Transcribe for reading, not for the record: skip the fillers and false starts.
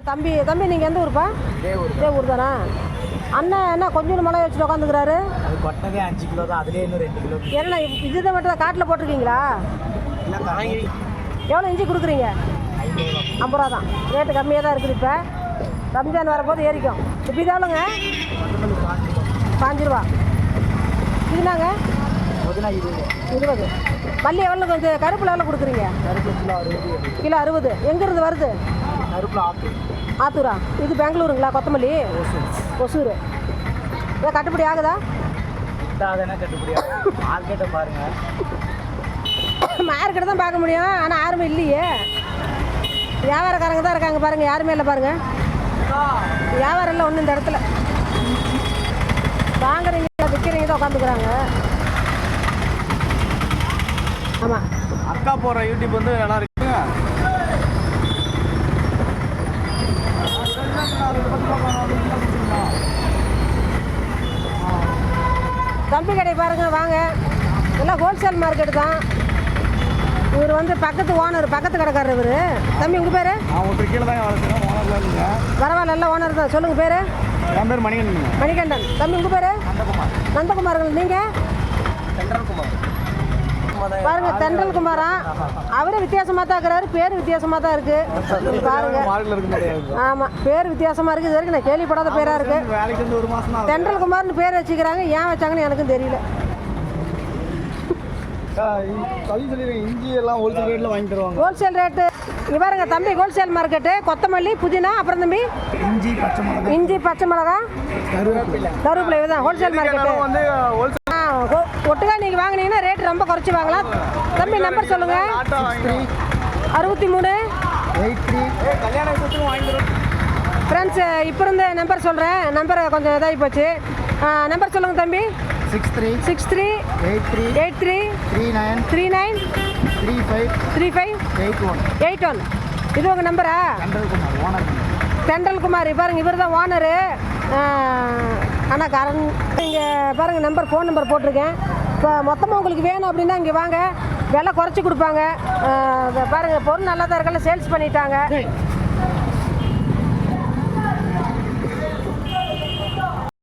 தம்பி நீங்கள் எந்த ஊருப்பா? இதே ஊர் தானா? அண்ணன் என்ன கொஞ்சம் மழை வச்சுட்டு உட்காந்துக்கிறாரு? அது கொட்டவே 5 கிலோ தான், அதுலேயே இன்னும் 2 கிலோ. என்ன இதுதான் மட்டும் தான் காட்டில் போட்டிருக்கீங்களா? எவ்வளோ இஞ்சி கொடுக்குறீங்க? 50 ரூபா தான். ரேட்டு கம்மியாக தான் இருக்குது. இப்போ ரம்ஜான் வரப்போது ஏறிக்கும். இப்போ இது எவ்வளோங்க? 5 ரூபா. இதுனாங்க 20. மல்லி எவ்வளோ? கொஞ்சம் கருப்பில் எவ்வளோ கொடுக்குறீங்க? கிலோ 60. எங்கேருந்து வருது? ஆத்தூரா? இது பெங்களூருங்களா? கொத்தமல்லி ஒசூர். இதை கட்டுப்படி ஆகுதா? மார்க்கெட்டை தான் பார்க்க முடியும், ஆனால் யாருமே இல்லையே. வியாபாரக்காரங்க தான் இருக்காங்க பாருங்கள், யாருமே இல்லை பாருங்கள். வியாபாரம் இல்லை ஒன்றும் இந்த இடத்துல. வாங்குறீங்க விற்கிறீங்க தான் உட்காந்துக்கிறாங்க. ஆமாம், அக்கா போகிற யூடியூப் வந்து நல்லா இருக்குங்க. தம்பி கடை பாருங்க, வாங்க. எல்லாம் ஹோல்சேல் மார்க்கெட்டு தான். இவர் வந்து பக்கத்து ஓனர், பக்கத்து கடைக்காரர் இவர். தம்பி உங்கள் பேர்? கீழே தான் பரவாயில்ல, எல்லாம் ஓனர் தான். சொல்லுங்கள் பேர்? என் பேர் மணிகண்டன். மணிகண்டன். தம்பி உங்கள் பேர்? நந்தகுமார்கள். நீங்கள்? பாருங்க, தென்றல் குமாரா. அவரே வித்தியாசமாக தான் இருக்கிறாரு, பேர் வித்தியாசமாக தான் இருக்கு பாருங்க. ஆமாம், பேர் வித்தியாசமாக இருக்குது. இது வரைக்கும் நான் கேள்விப்படாத பேராக இருக்கு. தென்றல் குமார்னு பேர் வச்சுக்கிறாங்க, ஏன் வச்சாங்கன்னு எனக்கும் தெரியல. இஞ்சி எல்லாம் ஹோல்சேல் ரேட்டில் வாங்கி தருவாங்க. ஹோல்சேல் ரேட்டு இவருங்க தம்பி. Wholesale market. கொத்தமல்லி, புதினா, அப்புறம் தம்பி இஞ்சி, பச்சை மிளகா, கருவேப்பிலை. இதுதான் ஹோல்சேல் மார்க்கெட்டு. ஒட்டுக்கா நீங்கள் வாங்கினீங்கன்னா ரேட் ரொம்ப குறைச்சி வாங்கலாம். தம்பி நம்பர் சொல்லுங்கள். 63 ஃப்ரெண்ட்ஸ். இப்போ இருந்த நம்பர் சொல்கிறேன். நம்பர் கொஞ்சம் இதாகி போச்சு. நம்பர் சொல்லுங்கள் தம்பி. 63 83 39 35 81. இது உங்கள் நம்பரா? தென்றல் குமார். பாருங்க, இவர் தான் ஓனரு. ஆனால் காரன் இங்கே பாருங்கள், நம்பர், ஃபோன் நம்பர் போட்டிருக்கேன். இப்போ மொத்தமாக உங்களுக்கு வேணும் அப்படின்னா இங்கே வாங்க, விலை குறைச்சி கொடுப்பாங்க. பாருங்கள், பொருள் நல்லா தான் இருக்கல, சேல்ஸ் பண்ணிட்டாங்க.